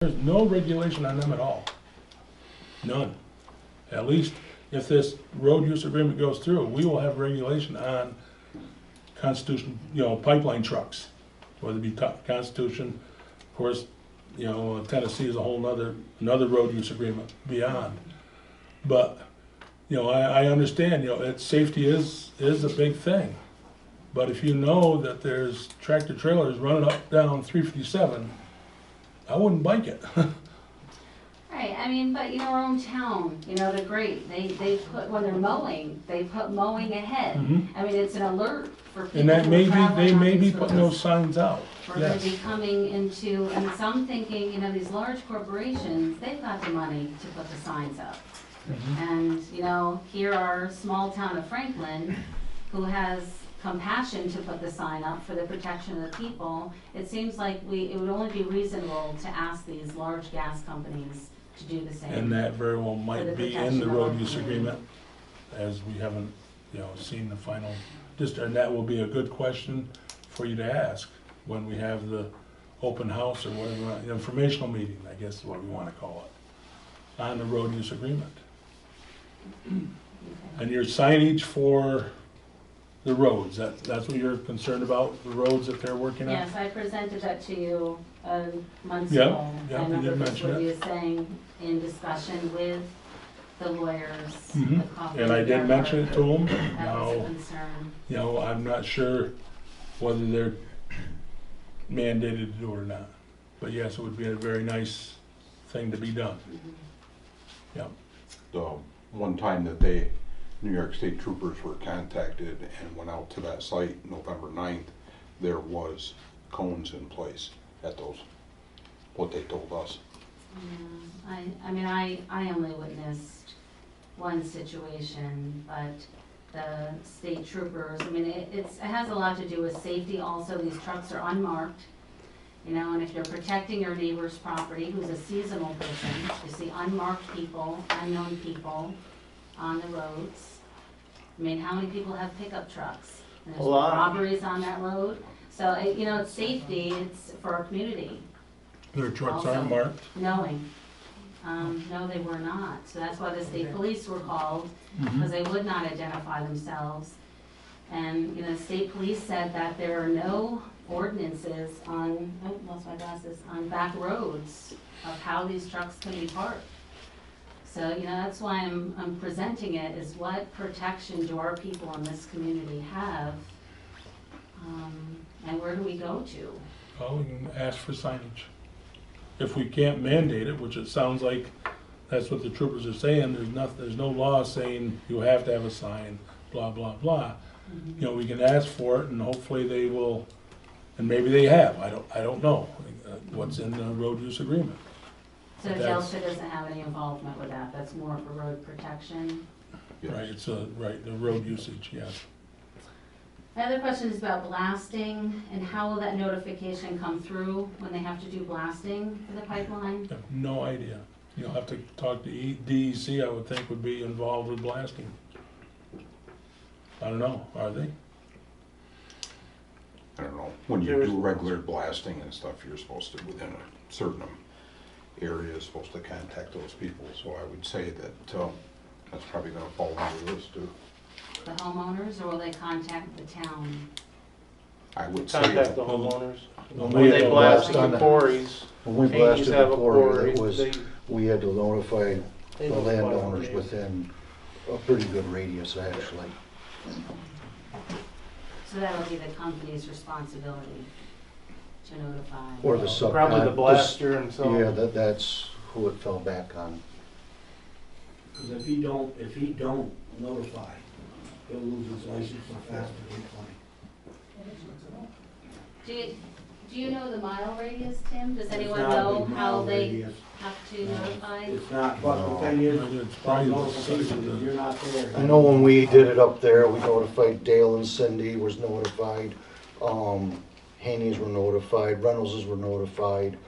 There's no regulation on them at all. None. At least if this road use agreement goes through, we will have regulation on Constitution, pipeline trucks. Whether it be Constitution, of course, Tennessee is a whole another road use agreement beyond. But, I understand, safety is a big thing. But if you know that there's tractor trailers running up, down 357, I wouldn't bike it. Right, I mean, but our own town, they're great. They put, when they're mowing, they put mowing ahead. I mean, it's an alert for people And that who are may be, traveling they on may be these putting roads. those signs out. We're gonna Yes. be coming into, and some thinking, these large corporations, they've got the money to put the signs up. And, here our small town of Franklin, who has compassion to put the sign up for the protection of the people, it seems like it would only be reasonable to ask these large gas companies to do the same. And that very well For the might be in protection the of road our use community. agreement, as we haven't, seen the final, and that will be a good question for you to ask when we have the open house or whatever, the informational meeting, I guess is what we wanna call it, on the road use agreement. And your signage for the roads, that's what you're concerned about, the roads that they're working on? Yes, I presented that to you months Yeah, ago. yeah, I you did remember just mention what it. you were saying in discussion with the lawyers. Mhm. the Coffey And I did Bear mention it to them. That was a Now, concern. I'm not sure whether they're mandated to do it or not. But yes, it would be a very nice thing to be done. Yep. The one time that New York State troopers were contacted and went out to that site November 9th, there was cones in place at those, what they told us. I only witnessed one situation, but the state troopers, it has a lot to do with safety also. These trucks are unmarked, and if you're protecting your neighbor's property, who's a seasonal person, you see unmarked people, unknown people on the roads. How many people have pickup trucks? And there's A lot. robberies on that road. So, it's safety, it's for our community. Their trucks Also. aren't marked? Knowing. No, they were not. So that's why the state police were called, because they would not identify themselves. And, the state police said that there are no ordinances on, lost my glasses, on back roads of how these trucks can be parked. So, that's why I'm presenting it, is what protection do our people in this community have? And where do we go to? Well, we can ask for signage. If we can't mandate it, which it sounds like that's what the troopers are saying, there's no law saying you have to have a sign, blah, blah, blah. We can ask for it and hopefully they will, and maybe they have, I don't know, what's in the road use agreement. So That's- Delta doesn't have any involvement with that, that's more for road protection? Yes. Right, right, the road usage, yes. My other question is about blasting, and how will that notification come through when they have to do blasting for the pipeline? I have no idea. You'll have to talk to DEC, I would think would be involved with blasting. I don't know, are they? I don't know, when you do regular blasting and stuff, you're supposed to, within a certain area, supposed to contact those people. So I would say that that's probably gonna fall under this too. The homeowners, or will they contact the town? I would say, Contact the homeowners. Well, When we they had blast on the the- quarries, When we Haney's blasted have the a quarry, quarry, we had to notify they the notify them, landowners yeah. within a pretty good radius, actually. So that'll be the company's responsibility to notify. Or the sub. Probably the blaster and so. Yeah, that's who it fell back on. Because if he don't notify, he'll lose his license and fast and pay fine. Do you know the mile radius, Tim? Does anyone It's not a know big how mile they radius. have to notify? It's not, but the thing is, It's probably the notification, size of if the- you're not there. I know when we did it up there, we notified Dale and Cindy was notified, Haney's were notified, Reynolds's were notified.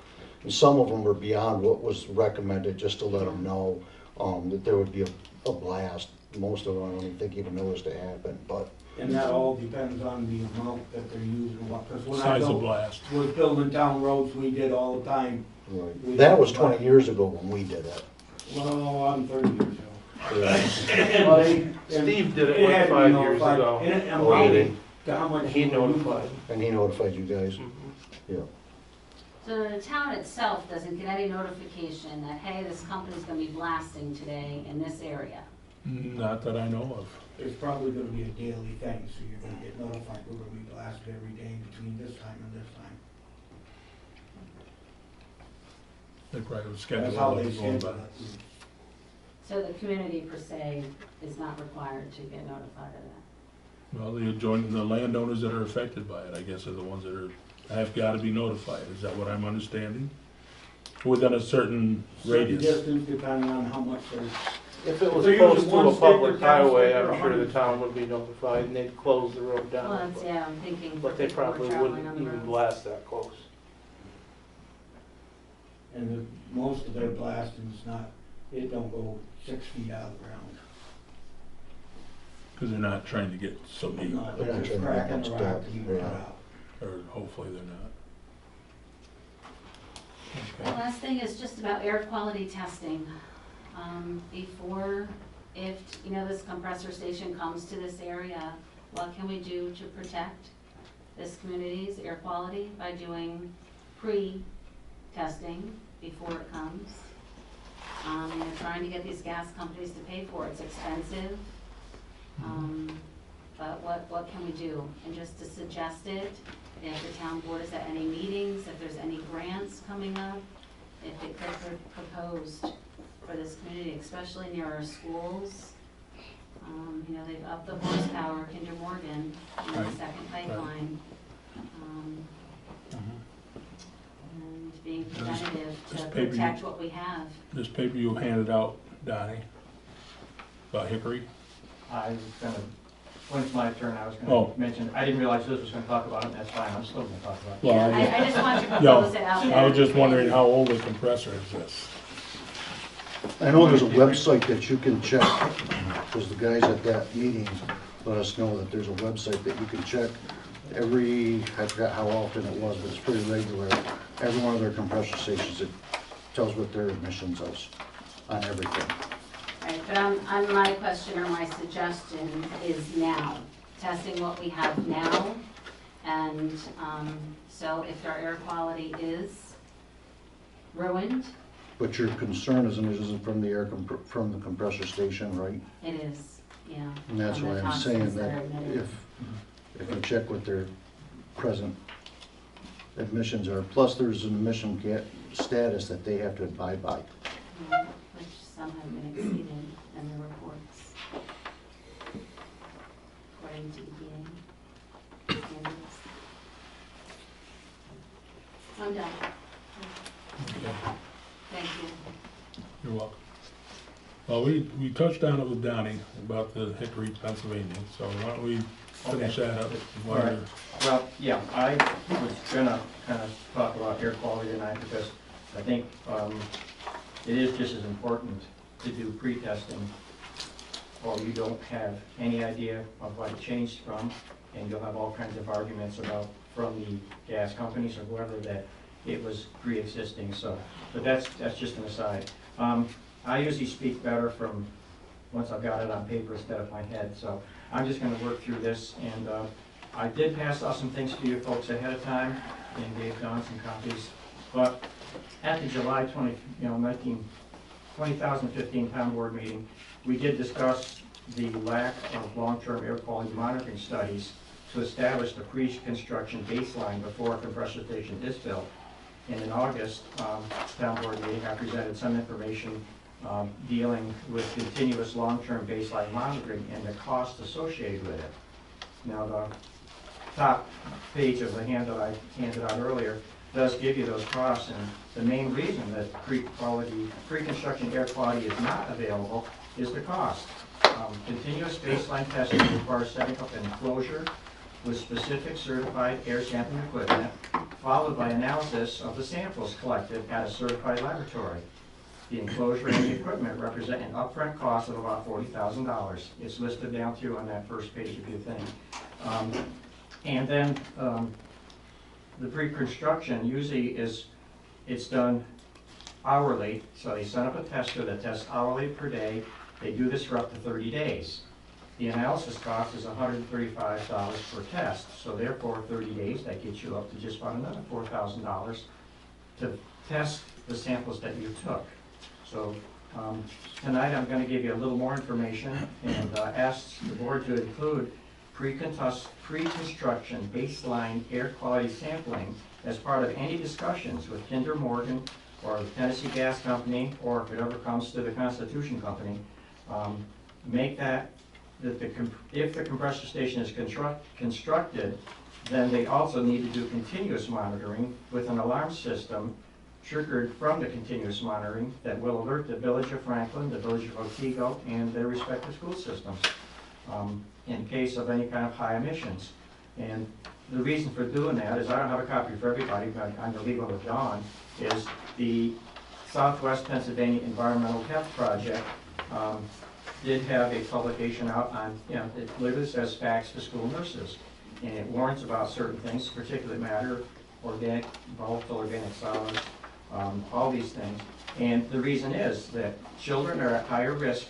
And some of them were beyond what was recommended, just to let them know, that there would be a blast. Most of them, I don't even think even noticed it happened, but And that all depends on the amount that they're using, because when I Size of blast. was building town roads, we did all the time, Right. That was 20 years ago when we did it. Well, I'm 30 years old. Yeah. Well, they- Steve did it had like to be 5 years notified, ago. and it Oh, did amounted to how much. He you were notified. using. And he notified you guys? Mhm. Yeah. So the town itself doesn't get any notification that, hey, this company's gonna be blasting today in this area. Not that I know of. It's probably gonna be a daily thing, so you're gonna get notified, we're gonna be blasted every day between this time and this time. They probably would That's schedule how it they like going schedule by. it. So the community per se is not required to get notified of that. Well, the landowners that are affected by it, I guess, are the ones that have gotta be notified. Is that what I'm understanding? Within a certain Certain radius. distance depending on how much they're. If it was They're close using to one a stick or public 10 highway, stick or I'm sure the 100 town would be notified and they'd close the road Well, down. that's, yeah, I'm thinking. for But they people who are probably traveling wouldn't on the even roads. blast that close. And most of their blasting's not, it don't go 6 feet out of the ground. Cause they're not trying to get so deep, No, They're they're not just trying to cracking knock the us rock down, to keep it yeah. out. or hopefully they're not. The Okay. last thing is just about air quality testing. Before, if, you know, this compressor station comes to this area, what can we do to protect this community's air quality by doing pre-testing before it comes? You know, trying to get these gas companies to pay for it, it's expensive. But what can we do? And just to suggest it, if the town board is at any meetings, if there's any grants coming up, if it could be proposed for this community, especially near our schools. You know, they've upped the horsepower, Kinder Morgan, you know, the Right, second pipeline. And being preventative this to paper protect what we have. This paper you handed out, Donnie, about Hickory, I was gonna, when it's my turn, I was Oh. gonna mention, I didn't realize this was gonna talk about it, and that's fine, I'm still gonna talk about it. Well, Yeah, I just wanted to Yeah, propose it out there. I was just wondering how old the compressor is this. I know there's a website that you can check, because the guys at that meeting let us know that there's a website that you can check I forgot how often it was, but it's pretty regular. Every one of their compressor stations, it tells what their emissions is on everything. Right, but on my question or my suggestion is now, testing what we have now. And so if our air quality is ruined, But your concern isn't from the from the compressor station, right? it is, yeah. And that's from the why I'm saying toxins that are emitted. if you check what their present emissions are, plus there's an emission status that they have to abide by. Which some have been exceeded in the reports. According to EPA standards. I'm done. Okay, Thank you. you're welcome. Well, we touched on it with Donnie about the Hickory, Pennsylvania, so why don't we finish Okay. that up? All right. Well, yeah, I was gonna kind of talk about air quality tonight because I think it is just as important to do pre-testing, or you don't have any idea of what it changed from, and you'll have all kinds of arguments about, from the gas companies or whoever, that it was pre-existing, so, but that's just an aside. I usually speak better from, once I've got it on paper instead of my head, so I'm just gonna work through this, and I did pass out some things to you folks ahead of time, and gave Don some copies, but at the July 2015 town board meeting, we did discuss the lack of long-term air quality monitoring studies to establish the pre-construction baseline before a compressor station is built. And in August, town board meeting, I presented some information dealing with continuous long-term baseline monitoring and the cost associated with it. Now, the top page of the handout I handed out earlier does give you those costs, and the main reason that pre-construction air quality is not available is the cost. Continuous baseline testing requires setting up an enclosure with specific certified air sampling equipment, followed by analysis of the samples collected at a certified laboratory. The enclosure and the equipment represent an upfront cost of about $40,000. It's listed down through on that first page of your thing. And then the pre-construction usually it's done hourly, so they set up a tester that tests hourly per day. They do this for up to 30 days. The analysis cost is $135 per test, so therefore 30 days, that gets you up to just about another $4,000 to test the samples that you took. So tonight I'm going to give you a little more information and ask the board to include pre-construction baseline air quality sampling as part of any discussions with Kinder Morgan or the Tennessee Gas Company, or if it ever comes to the Constitution Company. Make that, if the compressor station is constructed, then they also need to do continuous monitoring with an alarm system triggered from the continuous monitoring that will alert the Village of Franklin, the Village of Otsego, and their respective school systems in case of any kind of high emissions. And the reason for doing that is, I don't have a copy for everybody, but I'm going to leave one with John, is the Southwest Pennsylvania Environmental Health Project did have a publication out on, it literally says facts to school nurses. And it warns about certain things, particulate matter, organic, volatile organic solids, all these things. And the reason is that children are at higher risk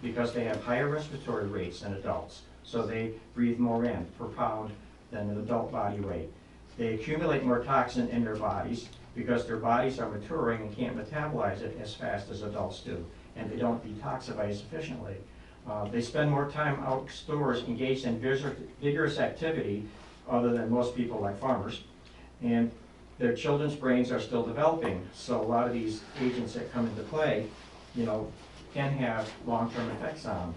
because they have higher respiratory rates than adults. So they breathe more in per pound than an adult body weight. They accumulate more toxin in their bodies because their bodies are maturing and can't metabolize it as fast as adults do, and they don't detoxify sufficiently. They spend more time outdoors engaged in vigorous activity other than most people like farmers, and their children's brains are still developing. So a lot of these agents that come into play, can have long-term effects on them.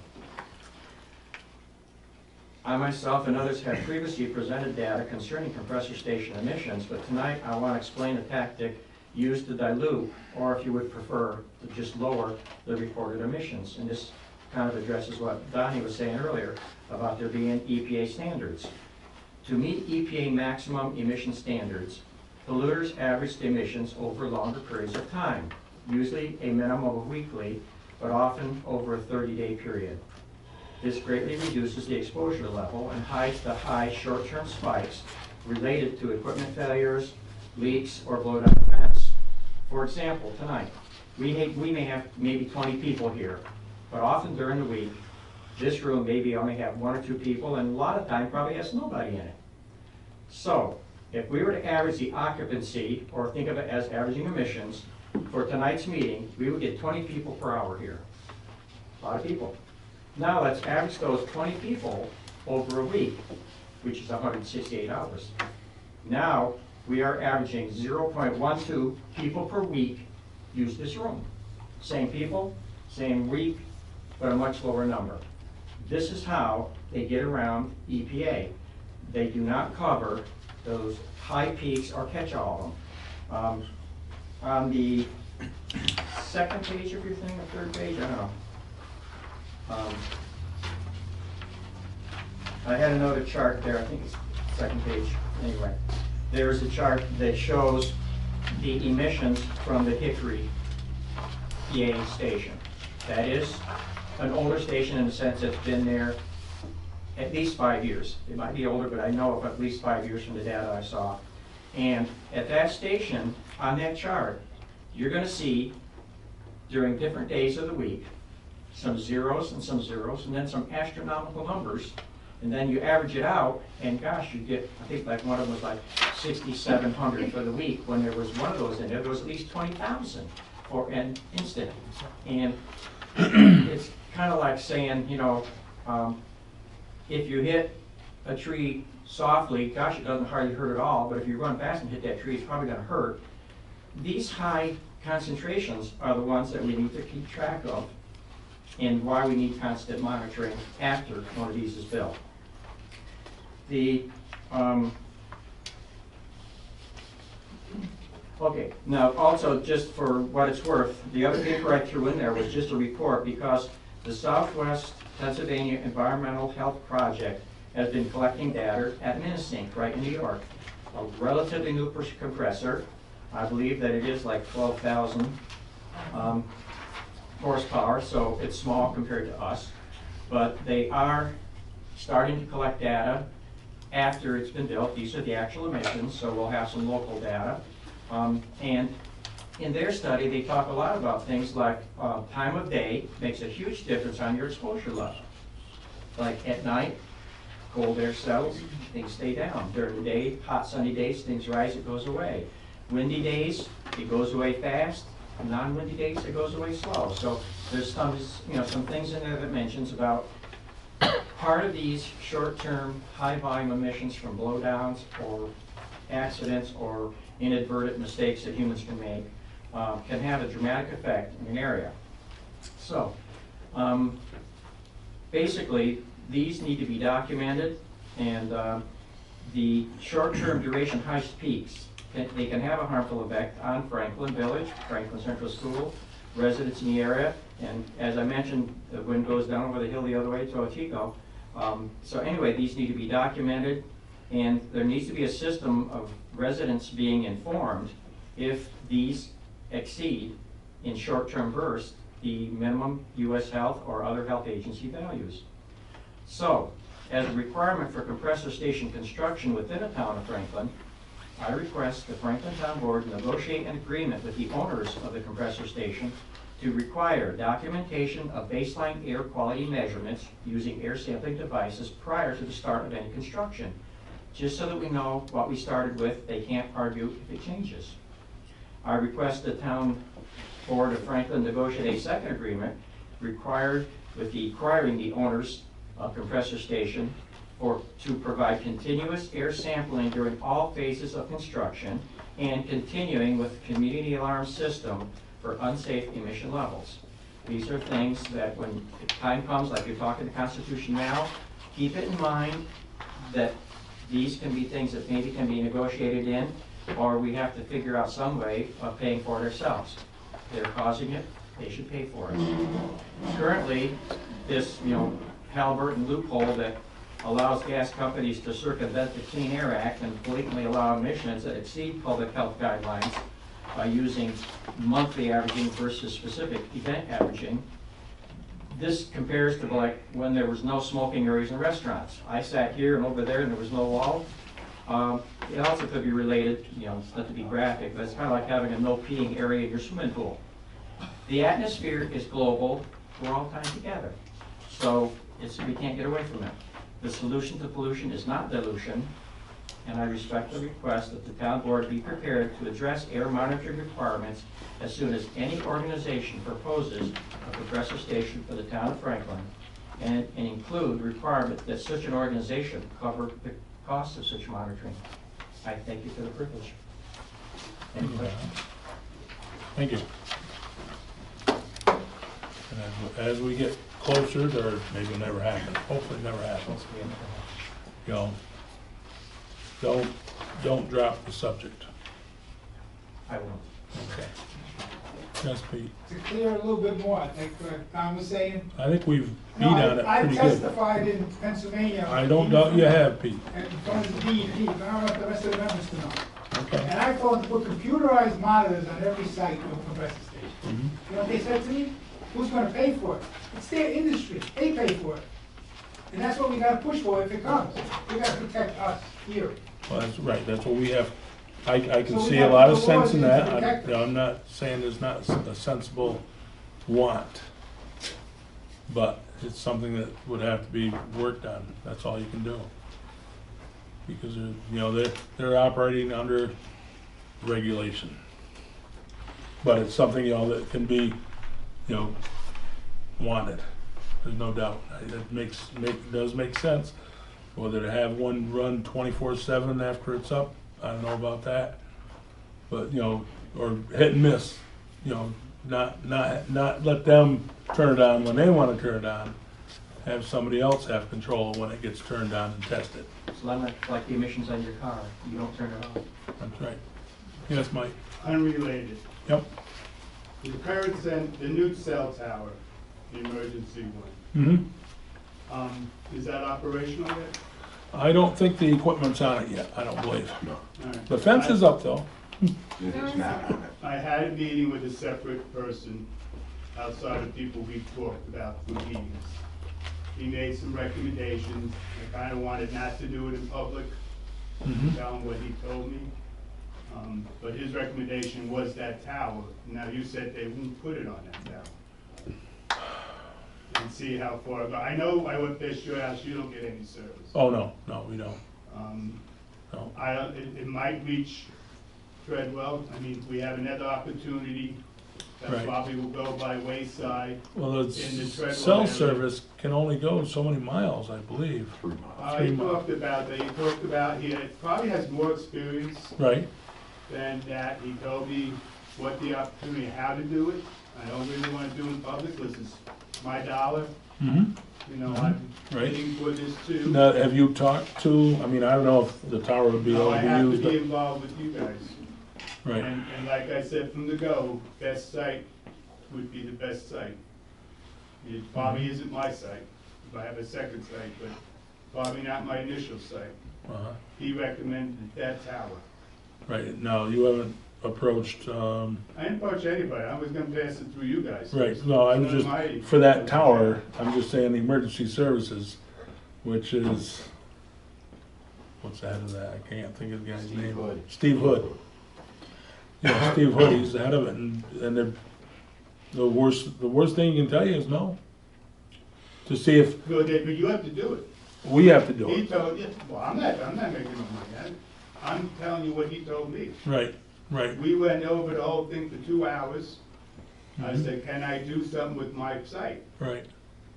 I myself and others have previously presented data concerning compressor station emissions, but tonight I want to explain a tactic used to dilute, or if you would prefer, to just lower the reported emissions. And this kind of addresses what Donnie was saying earlier about there being EPA standards. To meet EPA maximum emission standards, polluters average the emissions over longer periods of time, usually a minimum of weekly, but often over a 30-day period. This greatly reduces the exposure level and hides the high short-term spikes related to equipment failures, leaks, or blowdown events. For example, tonight, we may have maybe 20 people here, but often during the week, this room maybe only have 1 or 2 people, and a lot of time probably has nobody in it. So, if we were to average the occupancy, or think of it as averaging emissions, for tonight's meeting, we would get 20 people per hour here. A lot of people. Now let's average those 20 people over a week, which is 168 hours. Now we are averaging 0.12 people per week use this room. Same people, same week, but a much lower number. This is how they get around EPA. They do not cover those high peaks or catch all of them. On the second page of your thing, or third page, I don't know. I had another chart there, I think it's second page, anyway. There's a chart that shows the emissions from the Hickory PA station. That is an older station in the sense it's been there at least 5 years. It might be older, but I know of at least 5 years from the data I saw. And at that station, on that chart, you're going to see, during different days of the week, some zeros, and then some astronomical numbers. And then you average it out, and gosh, you get, I think like one of them was like 6,700 for the week. When there was one of those in there, there was at least 20,000 for an instant. And it's kind of like saying, if you hit a tree softly, gosh, it doesn't hardly hurt at all, but if you run fast and hit that tree, it's probably going to hurt. These high concentrations are the ones that we need to keep track of, and why we need constant monitoring after one of these is built. Okay, now also just for what it's worth, the other paper I threw in there was just a report because the Southwest Pennsylvania Environmental Health Project has been collecting data at Minisink, right in New York. A relatively new compressor. I believe that it is like 12,000 horsepower, so it's small compared to us. But they are starting to collect data after it's been built. These are the actual emissions, so we'll have some local data. And in their study, they talk a lot about things like time of day makes a huge difference on your exposure level. Like at night, cold air settles, things stay down. During the day, hot sunny days, things rise, it goes away. Windy days, it goes away fast. Non-windy days, it goes away slow. So there's some, some things in there that mentions about part of these short-term, high-volume emissions from blowdowns or accidents or inadvertent mistakes that humans can make can have a dramatic effect in an area. So, basically, these need to be documented, and the short-term duration high peaks, they can have a harmful effect on Franklin Village, Franklin Central School, residents in the area, and as I mentioned, the wind goes down over the hill the other way to Otico. So anyway, these need to be documented, and there needs to be a system of residents being informed if these exceed, in short-term bursts, the minimum U.S. Health or other health agency values. So, as a requirement for compressor station construction within the town of Franklin, I request the Franklin Town Board negotiate an agreement with the owners of the compressor station to require documentation of baseline air quality measurements using air sampling devices prior to the start of any construction, just so that we know what we started with. They can't argue if it changes. I request the Town Board of Franklin negotiate a second agreement requiring the owners of compressor station to provide continuous air sampling during all phases of construction and continuing with community alarm system for unsafe emission levels. These are things that when the time comes, like you're talking the Constitution now, keep it in mind that these can be things that maybe can be negotiated in, or we have to figure out some way of paying for it ourselves. They're causing it, they should pay for it. Currently, this Halliburton loophole that allows gas companies to circumvent the Clean Air Act and blatantly allow emissions that exceed public health guidelines by using monthly averaging versus specific event averaging. This compares to like when there was no smoking areas in restaurants. I sat here and over there and there was no wall. It also could be related, it's not to be graphic, but it's kind of like having a no peeing area in your swimming pool. The atmosphere is global, we're all tied together. So we can't get away from it. The solution to pollution is not dilution, and I respectfully request that the town board be prepared to address air monitoring requirements as soon as any organization proposes a compressor station for the town of Franklin, and include requirement that such an organization cover the costs of such monitoring. I thank you for the privilege. Any questions? Thank you. And as we get closer, or maybe it'll never happen, hopefully it never happens, don't drop the subject. I won't. Okay. Yes, Pete. To clear a little bit more, like Tom was saying. I think we've beat No, on it I pretty good. testified in Pennsylvania. I don't doubt you have, Pete. In front of the DEP, but I don't want the rest of the members to know. Okay. And I told them to put computerized monitors on every site with a compressor station. Mhm. You know what they said to me? Who's gonna pay for it? It's their industry, they pay for it. And that's what we gotta push for if it comes. We gotta protect us here. Well, that's right, that's what we have. I can So we see a have lot to of put sense laws in in to that. protect us. I'm not saying there's not a sensible want, but it's something that would have to be worked on. That's all you can do. Because they're operating under regulation. But it's something, that can be, wanted. There's no doubt. It does make sense. Whether to have one run 24/7 after it's up, I don't know about that. But, or hit and miss, not let them turn it on when they want to turn it on. Have somebody else have control when it gets turned on and tested. So like the emissions on your car, you don't turn it off. That's right. Yes, Mike? Unrelated. Yep. The the new cell tower, the emergency one, Mm-hmm. is that operational yet? I don't think the equipment's on it yet, I don't believe. No, All right. The fence is up though. it is not on it. I had a meeting with a separate person outside of people we talked about through meetings. He made some recommendations. I kind of wanted not to do it in public, Mhm. tell him what he told me. But his recommendation was that tower. Now, you said they won't put it on that tower. And see how far, but I know I went past your house, you don't get any service. Oh, no, we don't. No. It might reach Treadwell. I mean, we have another opportunity that Right. probably will go by Wayside. Well, In the it's, Treadwell cell area. service can only go so many miles, I believe. 3 miles. He 3 miles. talked about that, he talked about, he probably has more experience Right, than that. He told me what the opportunity, how to do it. I don't really want to do it in public, this is my dollar, mm-hmm, you know, I'm right. bidding for this too. Now, have you talked to, I mean, I don't know if the tower would be No, able I to be have to used, be but, involved with you guys. right, And like I said from the go, best site would be the best site. It probably Mm-hmm. isn't my site, if I have a second site, but probably not my initial site. uh-huh, He recommended that tower. right. Now, you haven't approached, I didn't approach anybody, I was gonna pass it through you guys. right, no, I was None of my- just, for that tower, I'm just saying the emergency services, which is, what's the head of that? I can't think of the guy's name. Hood. Steve Hood. Yeah, Steve Hood, he's the head of it, and the worst thing he can tell you is no. To see if But you have to do it. we have to do He it. told you, well, I'm not making no money. I'm telling you what he told me. Right, right, We went over the whole thing for 2 hours. I Mhm. said, can I do something with my site? right,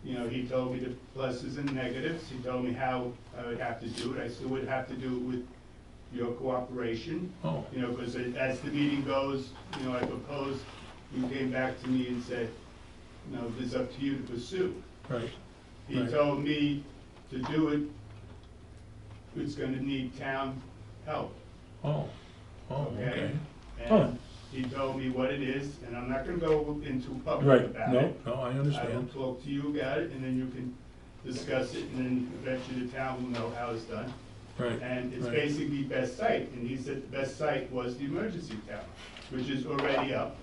You know, he told me the pluses and negatives, he told me how I would have to do it, I still would have to do it with your cooperation, oh, you know, because as the meeting goes, you know, I proposed, you came back to me and said, you know, it's up to you to pursue. right, He Right. told me to do it, it's gonna need town help, oh, okay? okay. Oh. And he told me what it is, and I'm not gonna go into public Right, about no, it. no, I I will understand, talk to you about it, and then you can discuss it, and then eventually the town will know how it's done. right, And it's right. basically best site, and he said the best site was the emergency tower, which is already up.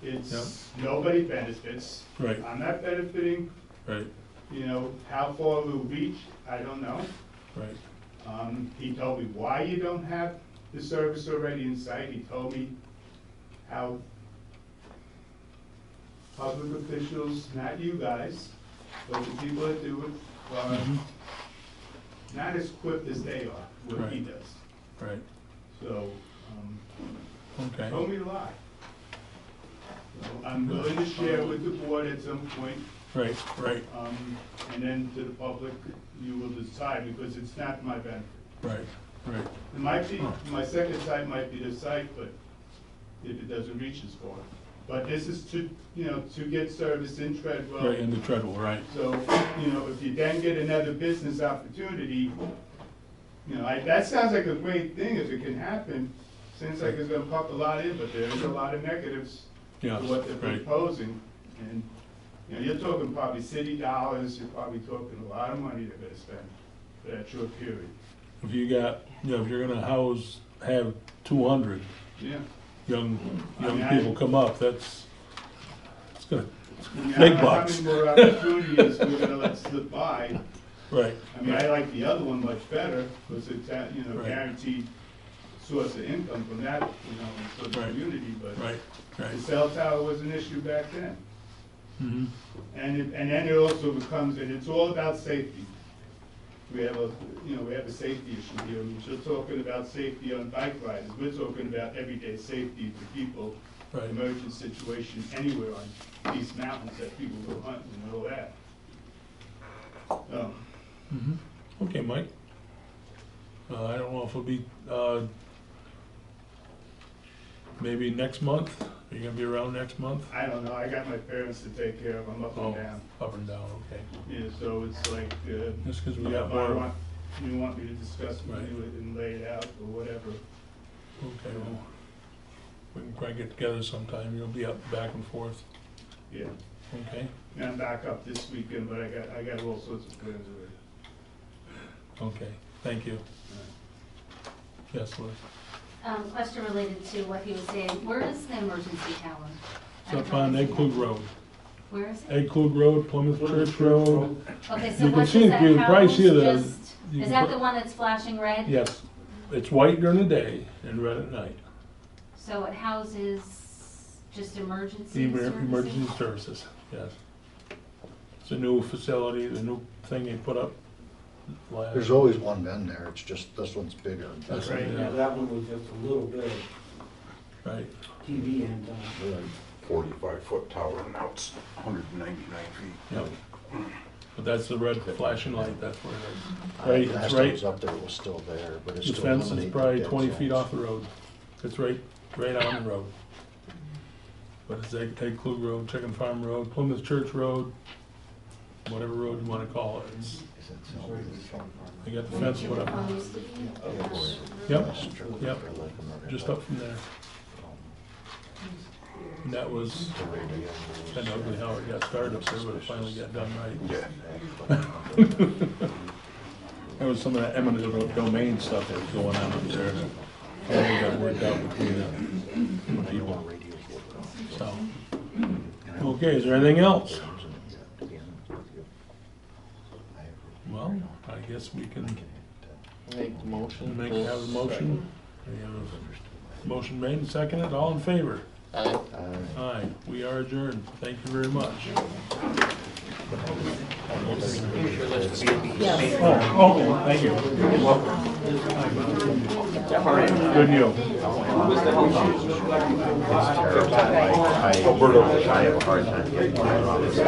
It's, nobody benefits. Right, I'm not benefiting, right, you know, how far we'll reach, I don't know. right, He told me why you don't have the service already in sight, he told me how public officials, not you guys, but the people that do it, are Mhm. not as equipped as they are, what he Right. does. right, So, okay, told me to lie. So I'm willing to share with the board at some point, right, right, and then to the public, you will decide, because it's not my benefit. right, right, It might be, my second site might be the site, but if it doesn't reach as far. But this is to, you know, to get service in Treadwell. right, in the Treadwell, right, So, you know, if you then get another business opportunity, you know, that sounds like a great thing if it can happen. Seems like it's gonna pump a lot in, but there is a lot of negatives to yeah, what they're right, proposing. And, you know, you're talking probably city dollars, you're probably talking a lot of money they're gonna spend for that short period. if you got, you know, if you're gonna have 200 Yeah. young I mean, people come up, it's gonna, I mean, I Big don't know how bucks. many more opportunities we're gonna let slip by. right, I mean, I like the other one much better, because it's, you know, Right. guaranteed source of income from that, you know, for the Right. community, but right, the right, cell tower was an issue back then. mhm, And then it also becomes, and it's all about safety. We have a, you know, we have a safety issue here, we're just talking about safety on bike riders, we're talking about everyday safety for people, right, emergency situation anywhere on these mountains that people go hunting and all that. mhm. Okay, Mike. I don't know if it'll be, maybe next month, are you gonna be around next month? I don't know, I got my parents to take care of, I'm up Oh, and down. up and down, okay, Yeah, so it's like, just 'cause we if got I more, want, you want me to discuss with Right. you and lay it out or whatever. okay, well, we can probably get together sometime, you'll be up, back and forth, Yeah, okay? and I'm back up this weekend, but I got all sorts of plans already. Okay, thank you. Yes, Liz? Question related to what he was saying, where is the emergency tower? It's up on Egg Klug Road. Where is it? Egg Klug Road, Plymouth Church Road. Okay, You so can what see- does that you can probably house see the- just, you is can that pr- the one that's flashing red? Yes, It's white during the day and red at night. So it houses just emergency Emergency services? services, yes. It's a new facility, the new thing they put up last. There's always one been there, it's just, this one's bigger. That's Right, right, yeah, yeah, that one was just a little bit of right. TV antenna. 45-foot tower, and now it's 199 feet. Yep. But that's the red flashing light, that's where it is. Right, Last it's time I was right, up there, it was still there, but it's the still fence is eliminating probably dead 20 feet zones. off the road. It's right on the road. But it's Egg Klug Road, Chicken Farm Road, Plymouth Church Road, whatever road you wanna call it. It's, they got the fence put up. Used to be? Yep, yep, just up from there. And that was kinda ugly how it got started up there, but it finally got done right. Yeah. There was some of that eminent domain stuff that was going on up there that finally got worked out between the people. So, okay, is there anything else? Well, I guess we can Make the motion. have a motion. We have a motion made and seconded, all in favor? Aye. Aye, we are adjourned. Thank you very much. Oh, thank you. Good deal. I have a hard time getting my office.